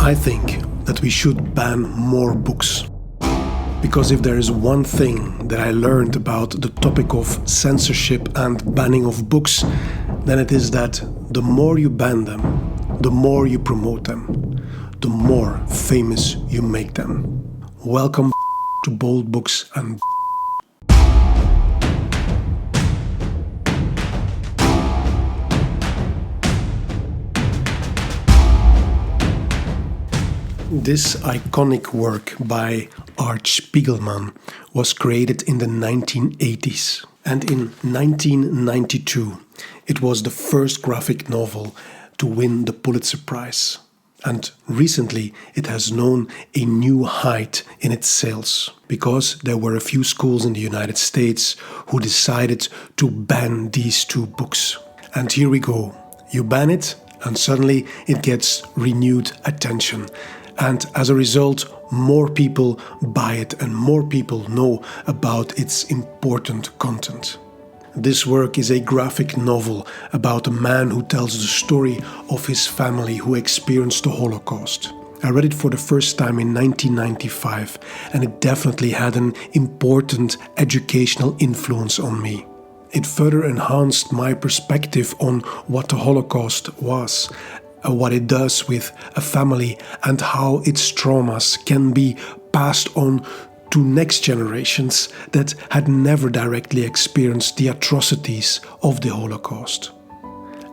I think that we should ban more books. Because if there is one thing that I learned about the topic of censorship and banning of books, then it is that the more you ban them, the more you promote them, the more famous you make them. Welcome to Bold Books and This iconic work by Art Spiegelman was created in the 1980s, and in 1992 it was the first graphic novel to win the Pulitzer Prize. And recently it has known a new height in its sales, because there were a few schools in the United States who decided to ban these two books. And here we go. You ban it, and suddenly it gets renewed attention. And as a result, more people buy it and more people know about its important content. This work is a graphic novel about a man who tells the story of his family who experienced the Holocaust. I read it for the first time in 1995, and it definitely had an important educational influence on me. It further enhanced my perspective on what the Holocaust was, what it does with a family, and how its traumas can be passed on to next generations that had never directly experienced the atrocities of the Holocaust.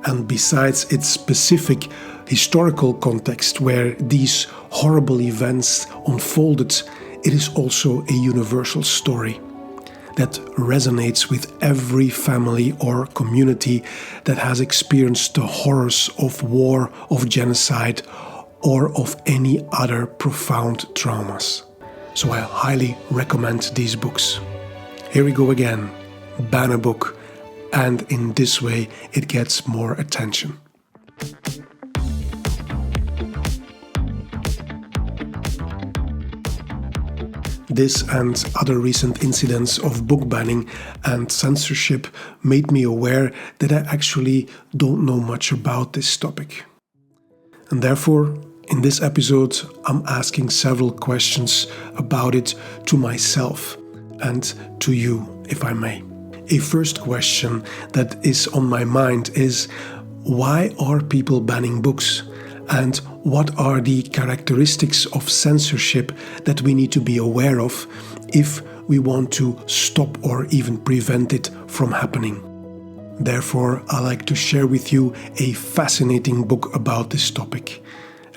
And besides its specific historical context where these horrible events unfolded, it is also a universal story that resonates with every family or community that has experienced the horrors of war, of genocide, or of any other profound traumas. So I highly recommend these books. Here we go again. Ban a book, and in this way it gets more attention. This and other recent incidents of book banning and censorship made me aware that I actually don't know much about this topic. And therefore, in this episode, I'm asking several questions about it to myself and to you, if I may. A first question that is on my mind is, why are people banning books? And what are the characteristics of censorship that we need to be aware of if we want to stop or even prevent it from happening? Therefore, I like to share with you a fascinating book about this topic.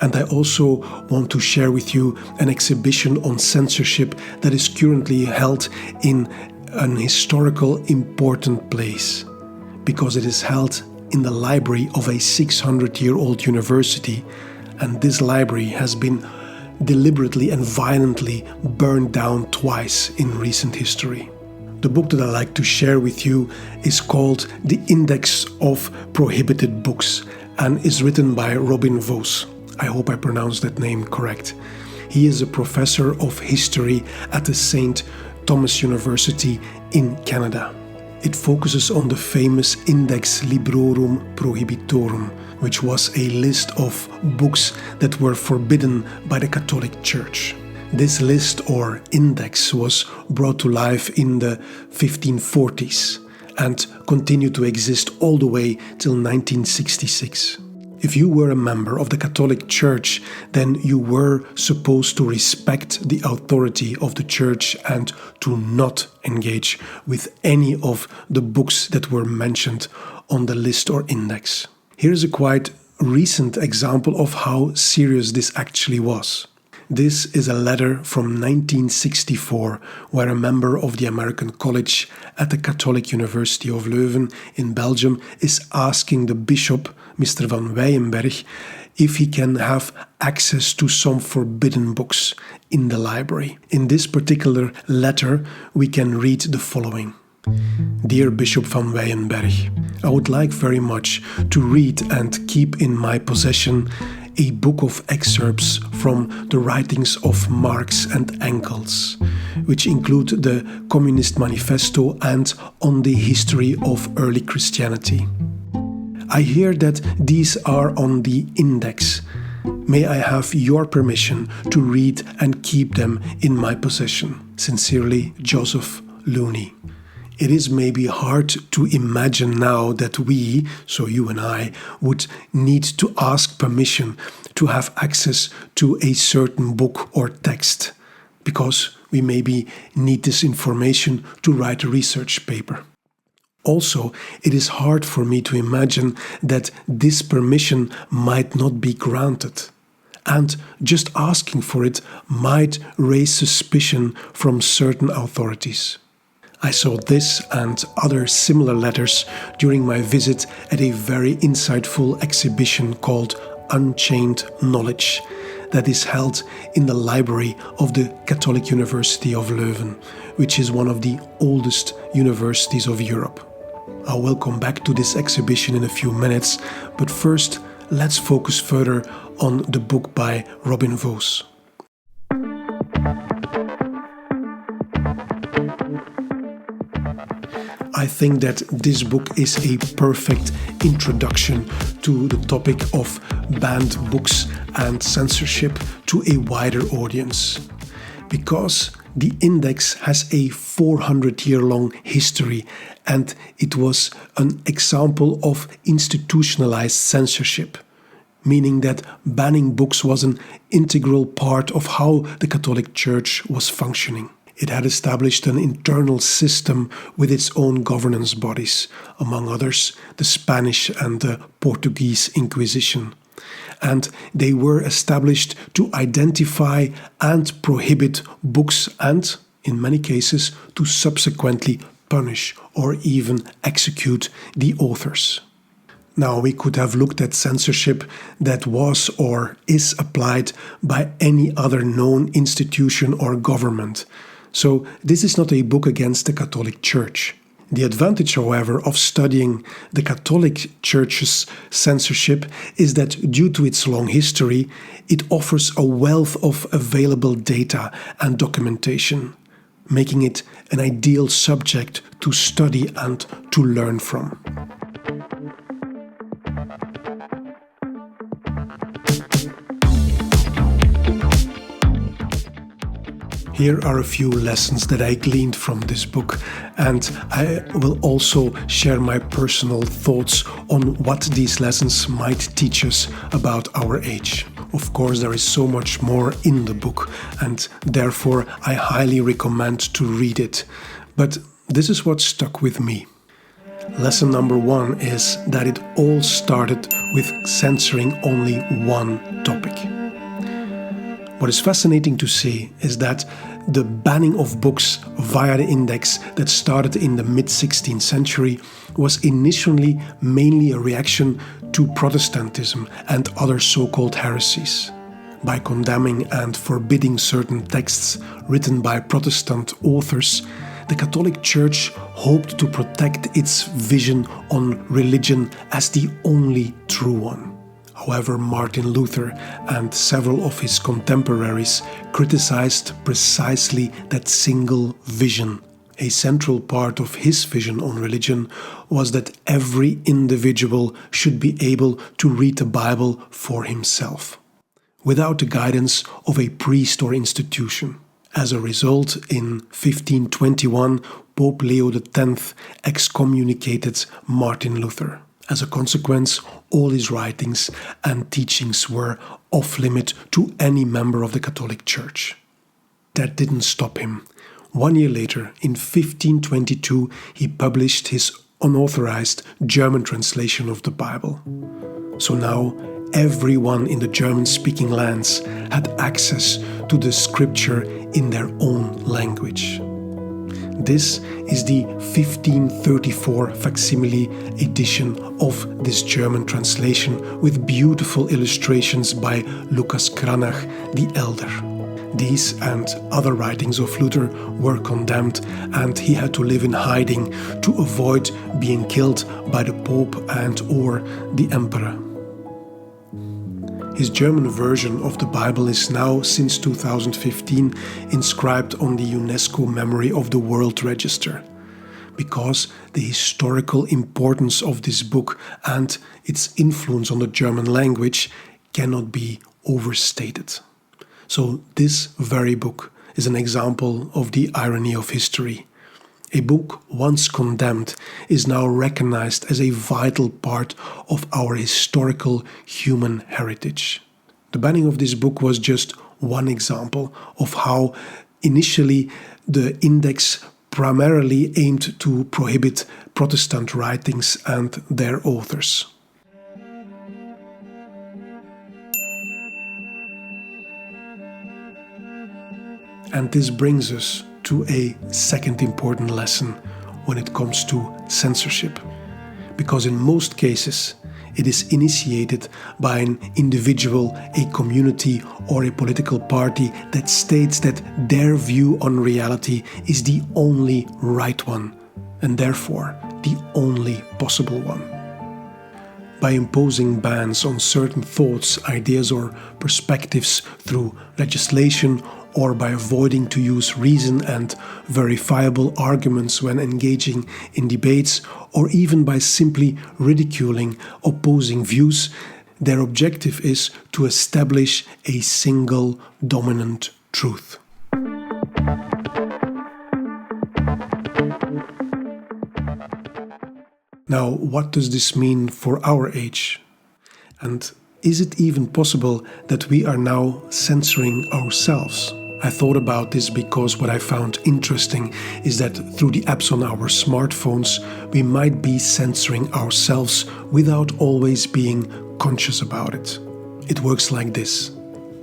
And I also want to share with you an exhibition on censorship that is currently held in an historical important place, because it is held in the library of a 600-year-old university, and this library has been deliberately and violently burned down twice in recent history. The book that I like to share with you is called The Index of Prohibited Books and is written by Robin Vose. I hope I pronounced that name correct. He is a professor of history at the St. Thomas University in Canada. It focuses on the famous Index Librorum Prohibitorum, which was a list of books that were forbidden by the Catholic Church. This list or index was brought to life in the 1540s and continued to exist all the way till 1966. If you were a member of the Catholic Church, then you were supposed to respect the authority of the Church and to not engage with any of the books that were mentioned on the list or index. Here's a quite recent example of how serious this actually was. This is a letter from 1964, where a member of the American College at the Catholic University of Leuven in Belgium is asking the bishop, Mr. van Weyenberg, if he can have access to some forbidden books in the library. In this particular letter, we can read the following. Dear Bishop van Weyenberg, I would like very much to read and keep in my possession a book of excerpts from the writings of Marx and Engels, which include the Communist Manifesto and On the History of Early Christianity. I hear that these are on the index, May I have your permission to read and keep them in my possession. Sincerely, Joseph Looney. It is maybe hard to imagine now that we, so you and I, would need to ask permission to have access to a certain book or text, because we maybe need this information to write a research paper. Also, it is hard for me to imagine that this permission might not be granted, and just asking for it might raise suspicion from certain authorities. I saw this and other similar letters during my visit at a very insightful exhibition called Unchained Knowledge that is held in the library of the Catholic University of Leuven, which is one of the oldest universities of Europe. I will come back to this exhibition in a few minutes, but first let's focus further on the book by Robin Vose. I think that this book is a perfect introduction to the topic of banned books and censorship to a wider audience. Because the index has a 400-year-long history, and it was an example of institutionalized censorship, meaning that banning books was an integral part of how the Catholic Church was functioning. It had established an internal system with its own governance bodies, among others the Spanish and the Portuguese Inquisition. And they were established to identify and prohibit books and, in many cases, to subsequently punish or even execute the authors. Now, we could have looked at censorship that was or is applied by any other known institution or government. So this is not a book against the Catholic Church. The advantage, however, of studying the Catholic Church's censorship is that due to its long history, it offers a wealth of available data and documentation, making it an ideal subject to study and to learn from. Here are a few lessons that I gleaned from this book, and I will also share my personal thoughts on what these lessons might teach us about our age. Of course, there is so much more in the book, and therefore I highly recommend to read it. But this is what stuck with me. Lesson number 1 is that it all started with censoring only one topic. What is fascinating to see is that the banning of books via the index that started in the mid-16th century was initially mainly a reaction to Protestantism and other so-called heresies. By condemning and forbidding certain texts written by Protestant authors, the Catholic Church hoped to protect its vision on religion as the only true one. However, Martin Luther and several of his contemporaries criticized precisely that single vision. A central part of his vision on religion was that every individual should be able to read the Bible for himself, without the guidance of a priest or institution. As a result, in 1521, Pope Leo X excommunicated Martin Luther. As a consequence, all his writings and teachings were off-limit to any member of the Catholic Church. That didn't stop him. 1 year later, in 1522, he published his unauthorized German translation of the Bible. So now, everyone in the German-speaking lands had access to the scripture in their own language. This is the 1534 facsimile edition of this German translation with beautiful illustrations by Lucas Cranach the Elder. These and other writings of Luther were condemned, and he had to live in hiding to avoid being killed by the Pope and/or the Emperor. His German version of the Bible is now, since 2015, inscribed on the UNESCO Memory of the World Register, because the historical importance of this book and its influence on the German language cannot be overstated. So this very book is an example of the irony of history. A book once condemned is now recognized as a vital part of our historical human heritage. The banning of this book was just one example of how initially the index primarily aimed to prohibit Protestant writings and their authors. And this brings us to a second important lesson when it comes to censorship. Because in most cases, it is initiated by an individual, a community, or a political party that states that their view on reality is the only right one, and therefore the only possible one. By imposing bans on certain thoughts, ideas, or perspectives through legislation, or by avoiding to use reason and verifiable arguments when engaging in debates, or even by simply ridiculing opposing views, their objective is to establish a single dominant truth. Now, what does this mean for our age? And is it even possible that we are now censoring ourselves? I thought about this because what I found interesting is that through the apps on our smartphones, we might be censoring ourselves without always being conscious about it. It works like this.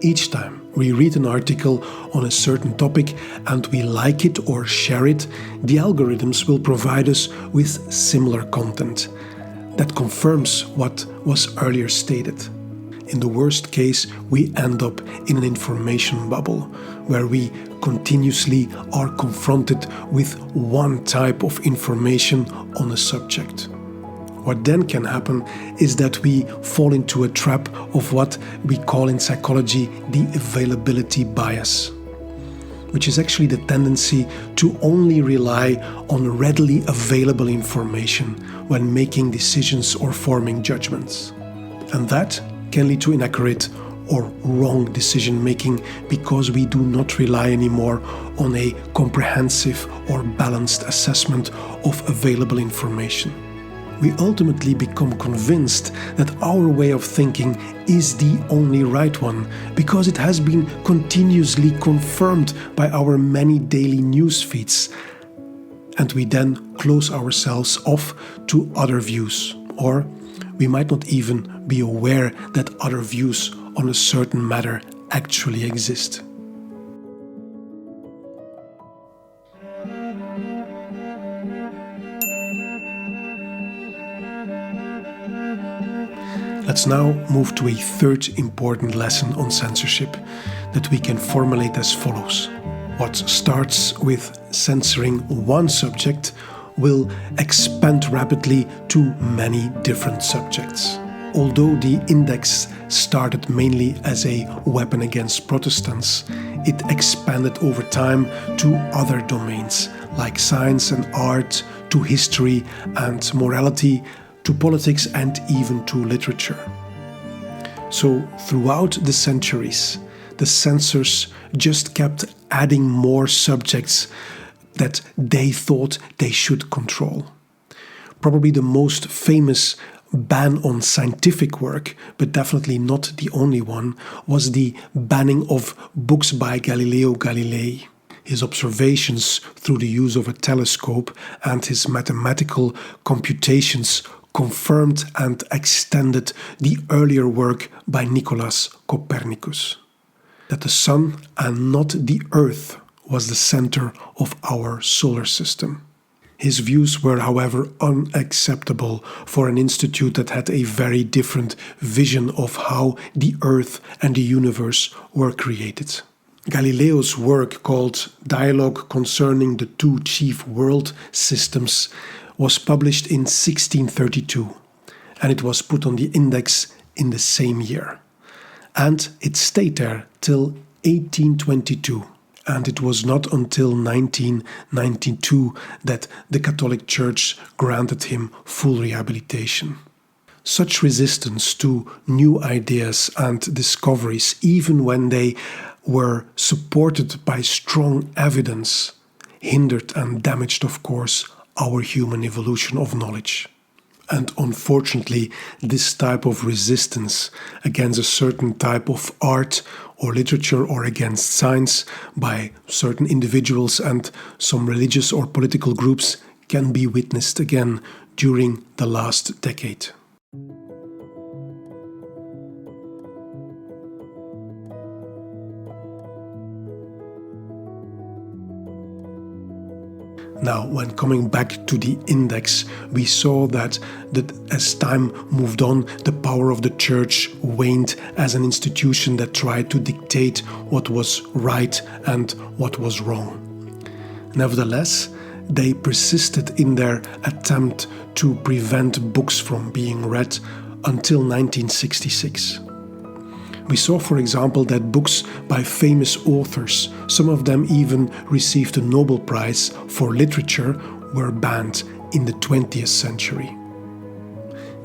Each time we read an article on a certain topic and we like it or share it, the algorithms will provide us with similar content that confirms what was earlier stated. In the worst case, we end up in an information bubble where we continuously are confronted with one type of information on a subject. What then can happen is that we fall into a trap of what we call in psychology the availability bias, which is actually the tendency to only rely on readily available information when making decisions or forming judgments. And that can lead to inaccurate or wrong decision making because we do not rely anymore on a comprehensive or balanced assessment of available information. We ultimately become convinced that our way of thinking is the only right one because it has been continuously confirmed by our many daily news feeds. And we then close ourselves off to other views, or we might not even be aware that other views on a certain matter actually exist. Let's now move to a third important lesson on censorship that we can formulate as follows. What starts with censoring one subject will expand rapidly to many different subjects. Although the index started mainly as a weapon against Protestants, it expanded over time to other domains like science and art, to history and morality, to politics and even to literature. So throughout the centuries, the censors just kept adding more subjects that they thought they should control. Probably the most famous ban on scientific work, but definitely not the only one, was the banning of books by Galileo Galilei. His observations through the use of a telescope and his mathematical computations confirmed and extended the earlier work by Nicolaus Copernicus, that the sun and not the earth was the center of our solar system. His views were, however, unacceptable for an institute that had a very different vision of how the earth and the universe were created. Galileo's work, called Dialogue Concerning the Two Chief World Systems, was published in 1632, and it was put on the index in the same year. And it stayed there till 1822. And it was not until 1992 that the Catholic Church granted him full rehabilitation. Such resistance to new ideas and discoveries, even when they were supported by strong evidence, hindered and damaged, of course, our human evolution of knowledge. And unfortunately, this type of resistance against a certain type of art or literature or against science by certain individuals and some religious or political groups can be witnessed again during the last decade. Now, when coming back to the index, we saw that as time moved on, the power of the church waned as an institution that tried to dictate what was right and what was wrong. Nevertheless, they persisted in their attempt to prevent books from being read until 1966. We saw, for example, that books by famous authors, some of them even received a Nobel Prize for literature, were banned in the 20th century.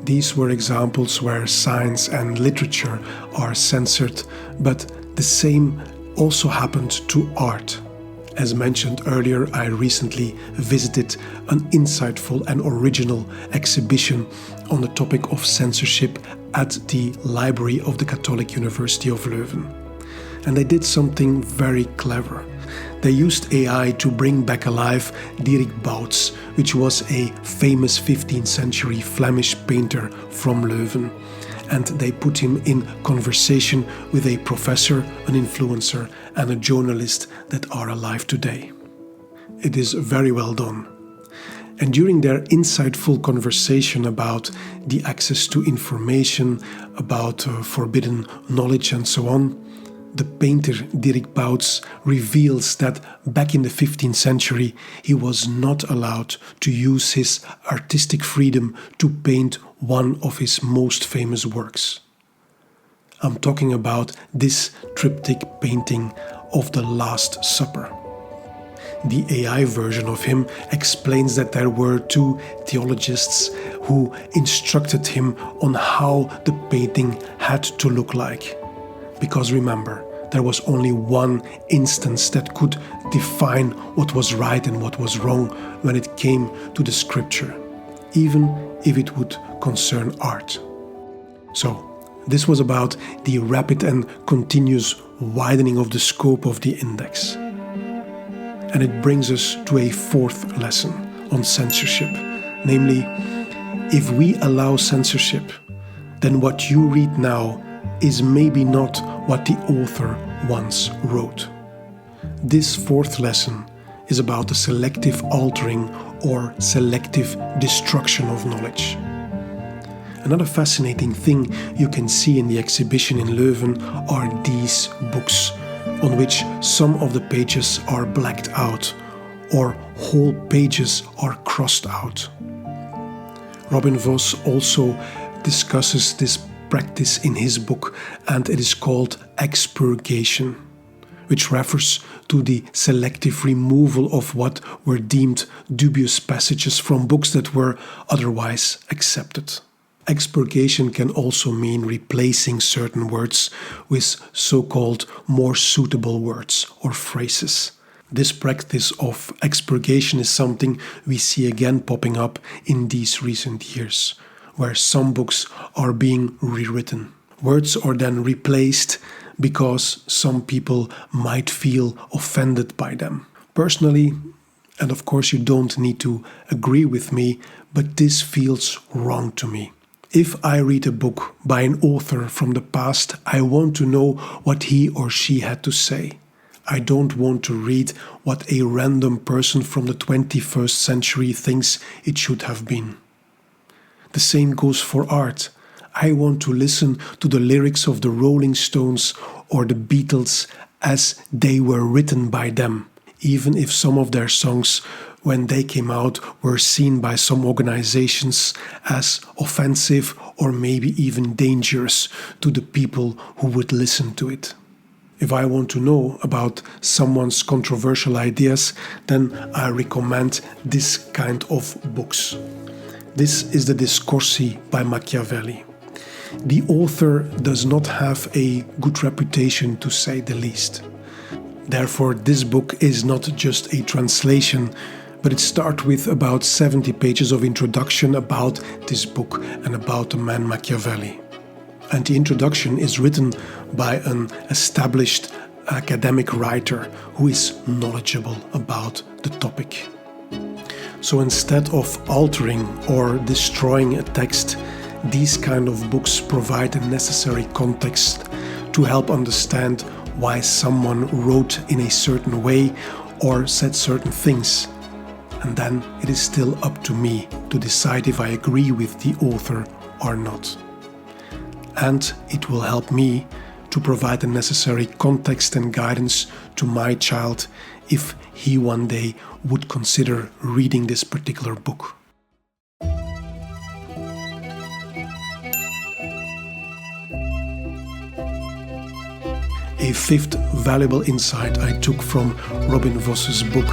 These were examples where science and literature are censored, but the same also happened to art. As mentioned earlier, I recently visited an insightful and original exhibition on the topic of censorship at the library of the Catholic University of Leuven. And they did something very clever. They used AI to bring back alive Dieric Bouts, which was a famous 15th century Flemish painter from Leuven. And they put him in conversation with a professor, an influencer, and a journalist that are alive today. It is very well done. And during their insightful conversation about the access to information, about forbidden knowledge and so on, the painter Dieric Bouts reveals that back in the 15th century he was not allowed to use his artistic freedom to paint one of his most famous works. I'm talking about this triptych painting of the Last Supper. The AI version of him explains that there were two theologians who instructed him on how the painting had to look like. Because remember, there was only one instance that could define what was right and what was wrong when it came to the scripture, even if it would concern art. So, this was about the rapid and continuous widening of the scope of the index. And it brings us to a fourth lesson on censorship, namely, if we allow censorship, then what you read now is maybe not what the author once wrote. This fourth lesson is about the selective altering or selective destruction of knowledge. Another fascinating thing you can see in the exhibition in Leuven are these books, on which some of the pages are blacked out or whole pages are crossed out. Robin Vose also discusses this practice in his book, and it is called expurgation, which refers to the selective removal of what were deemed dubious passages from books that were otherwise accepted. Expurgation can also mean replacing certain words with so-called more suitable words or phrases. This practice of expurgation is something we see again popping up in these recent years, where some books are being rewritten. Words are then replaced because some people might feel offended by them. Personally, and of course you don't need to agree with me, but this feels wrong to me. If I read a book by an author from the past, I want to know what he or she had to say. I don't want to read what a random person from the 21st century thinks it should have been. The same goes for art. I want to listen to the lyrics of the Rolling Stones or the Beatles as they were written by them, even if some of their songs, when they came out, were seen by some organizations as offensive or maybe even dangerous to the people who would listen to it. If I want to know about someone's controversial ideas, then I recommend this kind of books. This is the Discorsi by Machiavelli. The author does not have a good reputation, to say the least. Therefore, this book is not just a translation, but it starts with about 70 pages of introduction about this book and about the man Machiavelli. And the introduction is written by an established academic writer who is knowledgeable about the topic. So instead of altering or destroying a text, these kind of books provide a necessary context to help understand why someone wrote in a certain way or said certain things. And then it is still up to me to decide if I agree with the author or not. And it will help me to provide the necessary context and guidance to my child if he one day would consider reading this particular book. A fifth valuable insight I took from Robin Vose's book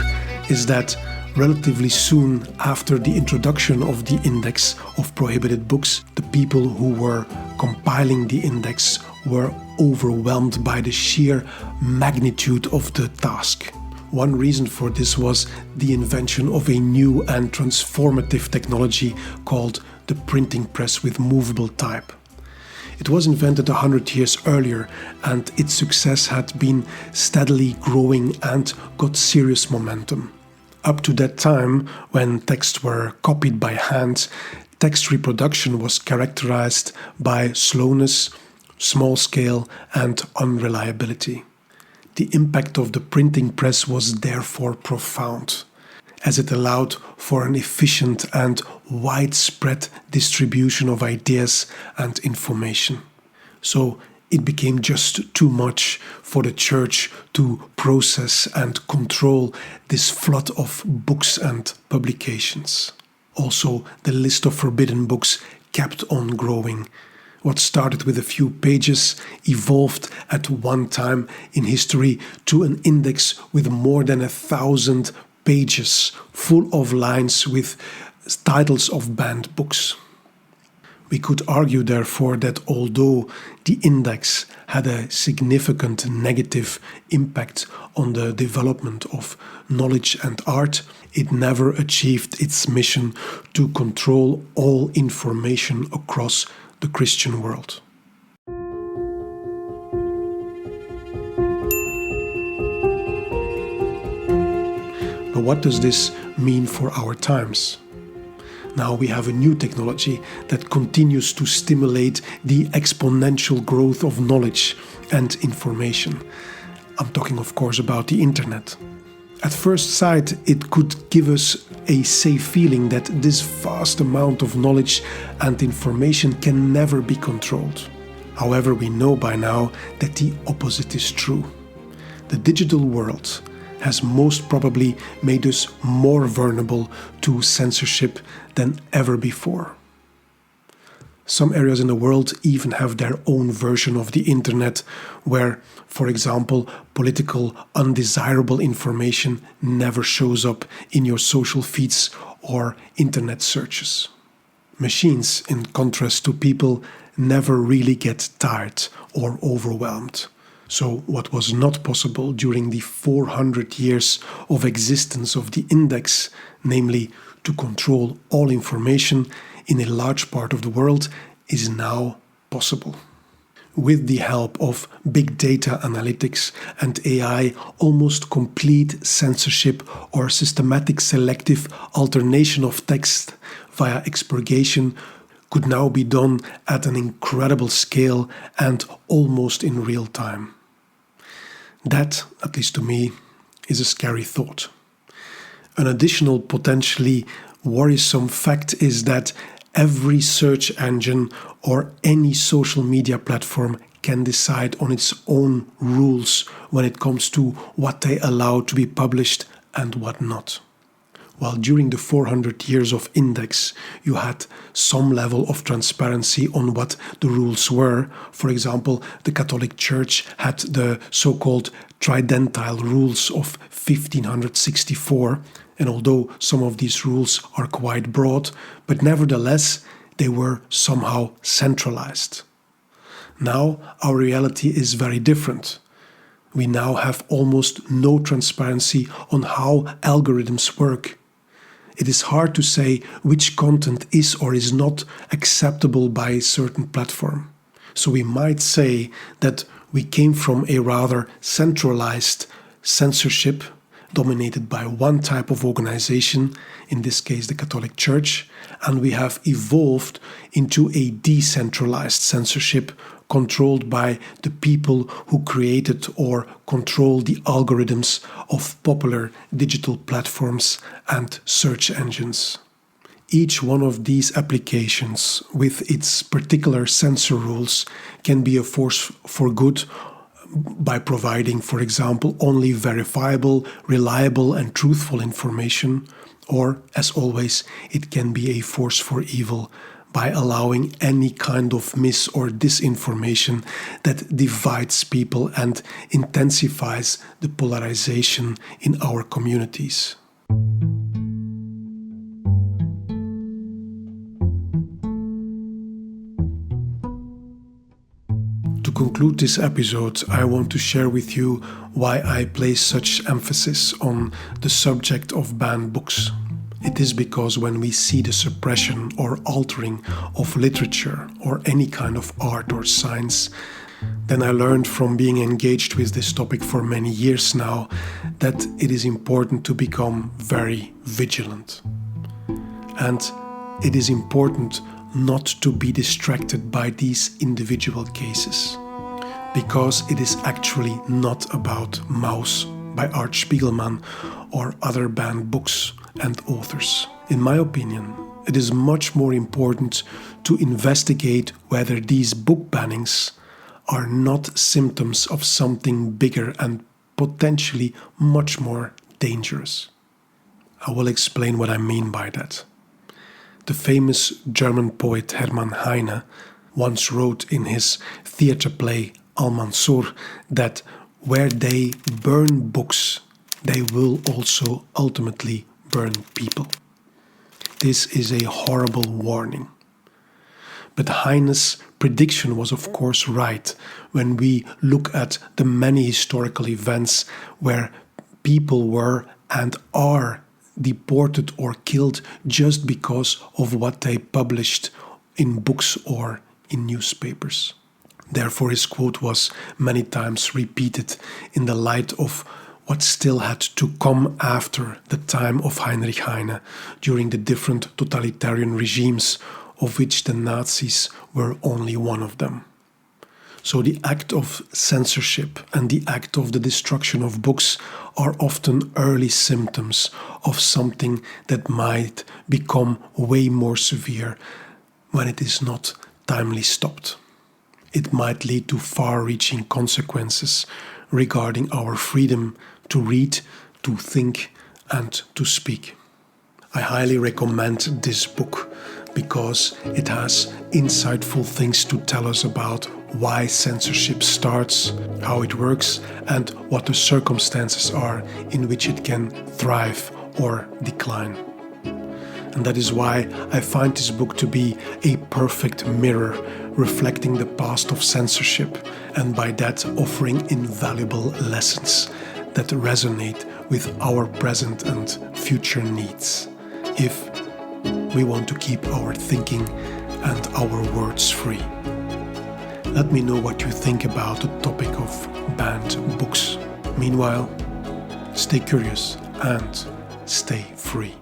is that relatively soon after the introduction of the Index of Prohibited Books, the people who were compiling the index were overwhelmed by the sheer magnitude of the task. One reason for this was the invention of a new and transformative technology called the printing press with movable type. It was invented 100 years earlier, and its success had been steadily growing and got serious momentum. Up to that time, when texts were copied by hand, text reproduction was characterized by slowness, small scale, and unreliability. The impact of the printing press was therefore profound, as it allowed for an efficient and widespread distribution of ideas and information. So it became just too much for the church to process and control this flood of books and publications. Also, the list of forbidden books kept on growing. What started with a few pages evolved at one time in history to an index with more than 1,000 pages full of lines with titles of banned books. We could argue, therefore, that although the index had a significant negative impact on the development of knowledge and art, it never achieved its mission to control all information across the Christian world. But what does this mean for our times? Now we have a new technology that continues to stimulate the exponential growth of knowledge and information. I'm talking, of course, about the internet. At first sight, it could give us a safe feeling that this vast amount of knowledge and information can never be controlled. However, we know by now that the opposite is true. The digital world has most probably made us more vulnerable to censorship than ever before. Some areas in the world even have their own version of the internet where, for example, political undesirable information never shows up in your social feeds or internet searches. Machines, in contrast to people, never really get tired or overwhelmed. So what was not possible during the 400 years of existence of the index, namely to control all information in a large part of the world, is now possible. With the help of big data analytics and AI, almost complete censorship or systematic selective alternation of text via expurgation could now be done at an incredible scale and almost in real time. That, at least to me, is a scary thought. An additional potentially worrisome fact is that every search engine or any social media platform can decide on its own rules when it comes to what they allow to be published and what not. While during the 400 years of Index, you had some level of transparency on what the rules were. For example, the Catholic Church had the so-called Tridentine rules of 1564, And although some of these rules are quite broad, but nevertheless they were somehow centralized. Now our reality is very different. We now have almost no transparency on how algorithms work. It is hard to say which content is or is not acceptable by a certain platform. So we might say that we came from a rather centralized censorship dominated by one type of organization, in this case the Catholic Church, and we have evolved into a decentralized censorship controlled by the people who created or control the algorithms of popular digital platforms and search engines. Each one of these applications, with its particular censor rules, can be a force for good by providing, for example, only verifiable, reliable and truthful information, or, as always, it can be a force for evil by allowing any kind of mis or disinformation that divides people and intensifies the polarization in our communities. To conclude this episode, I want to share with you why I place such emphasis on the subject of banned books. It is because when we see the suppression or altering of literature or any kind of art or science, then I learned from being engaged with this topic for many years now that it is important to become very vigilant. And it is important not to be distracted by these individual cases, because it is actually not about Maus by Art Spiegelman or other banned books and authors. In my opinion, it is much more important to investigate whether these book bannings are not symptoms of something bigger and potentially much more dangerous. I will explain what I mean by that. The famous German poet Hermann Heine once wrote in his theatre play Al-Mansur that where they burn books, they will also ultimately burn people. This is a horrible warning. But Heine's prediction was of course right when we look at the many historical events where people were and are deported or killed just because of what they published in books or in newspapers. Therefore, his quote was many times repeated in the light of what still had to come after the time of Heinrich Heine during the different totalitarian regimes, of which the Nazis were only one of them. So the act of censorship and the act of the destruction of books are often early symptoms of something that might become way more severe when it is not timely stopped. It might lead to far-reaching consequences regarding our freedom to read, to think, and to speak. I highly recommend this book because it has insightful things to tell us about why censorship starts, how it works, and what the circumstances are in which it can thrive or decline. And that is why I find this book to be a perfect mirror reflecting the past of censorship, and by that offering invaluable lessons that resonate with our present and future needs, if we want to keep our thinking and our words free. Let me know what you think about the topic of banned books. Meanwhile, stay curious and stay free.